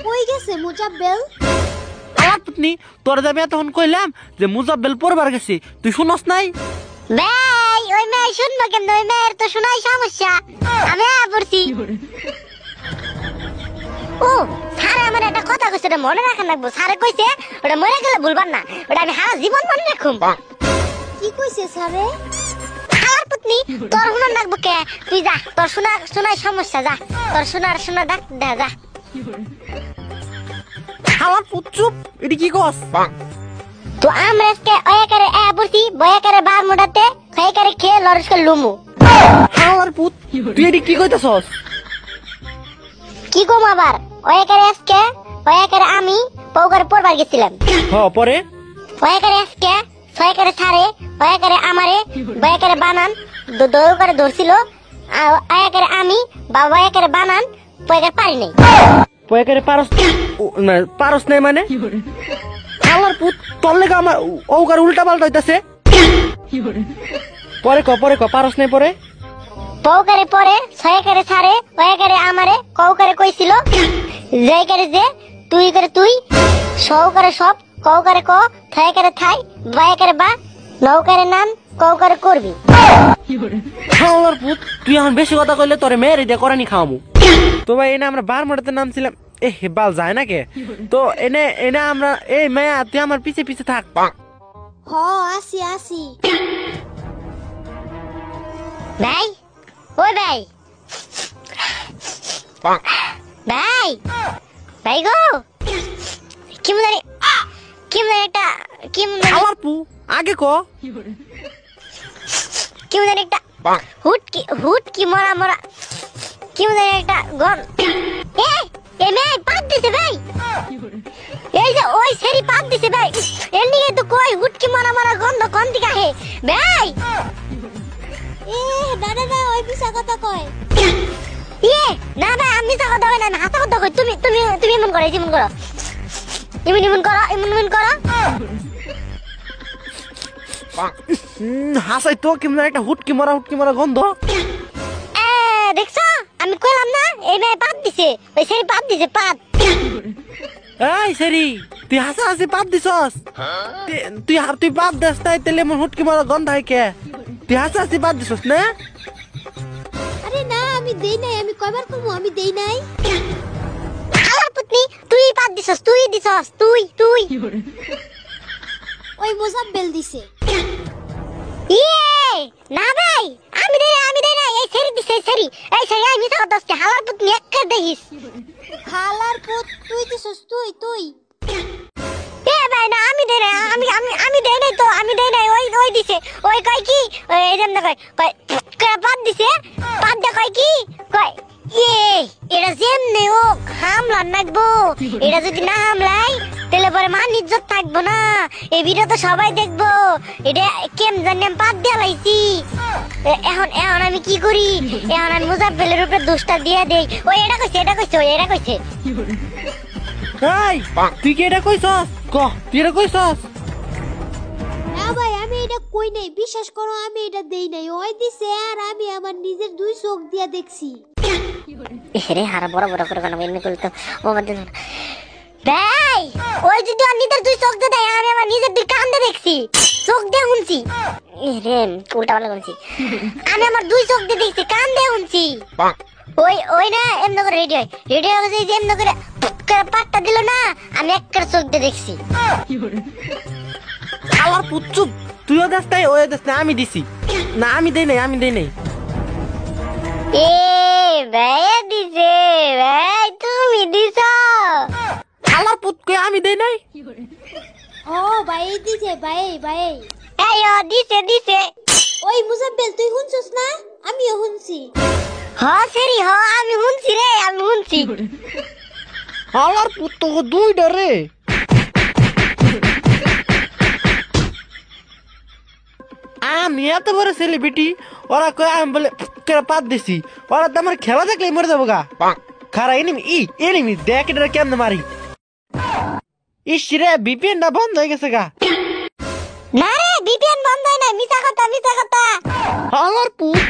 কই গেছে মুজাব্বেল? আমার পুতনি তোর যাবে তখন কইলাম যে মুজাব্বেল পড়বার গেছে, তুই শুনস নাই? ভাই ওই মেয়ে শুনবো কেমন? ওই মেয়ের তো শোনাই সমস্যা। আমি পড়ছি। ও স্যার আমার একটা কথা কইছে, ওটা মনে রাখা লাগবো। স্যারে কইছে ওটা মরে গেলে ভুলবার না, ওটা আমি সারা জীবন মনে রাখুম। কি কইছে স্যারে? আমার পুতনি তোর শুনার লাগবো কে? তুই যা, তোর শোনাই সমস্যা, যা তোর শোনা ডাক দে, যা। আমার পুত চুপ, এটি কি কস? তো আমরা আজকে ওয়াকারে পড়ছি, বয়াকারে বার মোড়াতে খাইকারে খেয়ে লড়সকে লুমু। আমার পুত তুই এটি কি কইতাছস? কি কম আবার? ওয়াকারে আমি পৌকারে পড়বার গেছিলাম। পরে ওয়াকারে আজকে ছয়কারে ছাড়ে, ওয়াকারে আমারে বয়াকারে বানান দৌড় করে ধরছিল। ওয়াকারে আমি বাবা ওয়াকারে বানান পয়কারে পারি নাই। পয়কারে পারস নাই মানে? আমার পুত তোর লেগে আমার ওকার উল্টা পাল্টা হইতাছে। পরে ক পারস নাই পরে? পৌকারে পরে ছয়কারে ছাড়ে, ওয়াকারে আমারে কৌকারে কইছিল জয়কারে যে তুই করে তুই, সৌকারে সব, কৌকারে ক, ছয়কারে থাই, বয়াকারে বা, নৌকারে নান, কৌকারে করবি। আমার পুত তুই এখন বেশি কথা কইলে তোরে মেরে দিয়ে করানি খাওয়ামু। তো ভাই এনে আমরা বার মোড়াতে নামছিলাম, বাল যায় না কে? তো এনে আমরা এই মেয়া তুই আমার পিছে পিছে থাক। হ আসি। ভাই ওই ভাই ভাই গো, কি মনে একটা আমার পু আগে ক কি মনে একটা হুট কি মরা কি মনে একটা গন। এই মেয়ে পাত দিছে ভাই, এই যে ওই সেরি পাত দিছে ভাই। এর নিয়ে তো কই হুট কি মরা গন্ধ কোন দিকে আহে ভাই? না ওই পিছা কথা কয়। না ভাই আমি মিছা কথা কই না, আমি হাসা কথা কই। তুমি এমন করো, এমন করো, এমন করো। হাসাই তো কেমন একটা হুটকি মরা গন্ধ। দেখছো আমি কইলাম না এই মেয়ে পাত দিছে, ওই সেরি পাত দিছে পাত। এই সেরি তুই হাসি পাত দিছস? তুই পাত দেস তাই তেলে এমন হুটকি মরা গন্ধ হয় কে? তুই হাসি পাত দিছস না? আরে না আমি দেই নাই, আমি কয়বার কমু আমি দেই নাই। আমার পুতনি তুই পাত দিছস, তুই ওই মুজাব্বেল দিছে। না ভাই আমি দেই নাই, এই সেরি দিছে, এই সেরি আমি মিছা কথা বলছি। হালার পুতনি একটা দেখিস, হালার পুত তুই দিছস, তুই ভাই না আমি দেই নাই, আমি দেই নাই, তো আমি দেই নাই, ওই দিছে। ওই কয় কি এই যেন কয় পাত দিছে, পাত দে কয় কি কয় এটা যেমনে ও হামলা নাকবো, এটা যদি না হামলাই তাহলে পরে মান ইজ্জত থাকবো না। এই ভিডিও তো সবাই দেখবো, এটা কেম জানি আমি পাত দিয়ে লাইছি। এখন আমি কি করি? এখন আমি মুজাব্বেলের উপরে দোষটা দিয়ে দেই। ওই এটা কইছে তুই কি এটা কইছস? তুই এটা কইছস? না ভাই আমি এটা কই নাই, বিশ্বাস করো আমি এটা দেই নাই। ওই দিছে আর আমি আমার নিজের দুই চোখ দিয়া দেখছি। এরে হারা বড় করে কেন এমনি করলে তো ও মধ্যে ভাই ওই যদি নিজের দুই চোখ দিয়ে দেয়, আমি আমার নিজের দুই কান দিয়ে দেখছি, চোখ দিয়ে শুনছি। এরে উল্টা পাল্টা শুনছি, আমি আমার দুই চোখ দিয়ে দেখছি, কান দিয়ে শুনছি। ওই না এমনি করে রেডি হয় যে এমনি করে পাট্টা দিল না, আমি একটা চোখ দিয়ে দেখছি। আমার পুচুপ তুইও দেস তাই ওই দেস না, আমি দিছি না, আমি দেই নাই। ভাই দিছে, ভাই তুমি দিছ? আমার পুত কই আমি দেই নাই? ও ভাই দিছে, ভাই এই ও দিছে। ওই মুজাব্বেল তুই শুনছস না? আমিও শুনছি। সেরি আমি শুনছি রে, আমি শুনছি। আমার পুত তো দুইটা রে। আমি এত বড় সেলিব্রিটি, ওরা কয় আমি বলে পাত দিছি, ওরা তো আমার খেলা দেখলে মরে যাবো গা। খারা এনিমি দেখ এটা কেমনে মারি। ইস রে বিপিএনটা বন্ধ হয়ে গেছে গা। না রে বিপিএন বন্ধ হয় না, মিছা কথা। আমার পুত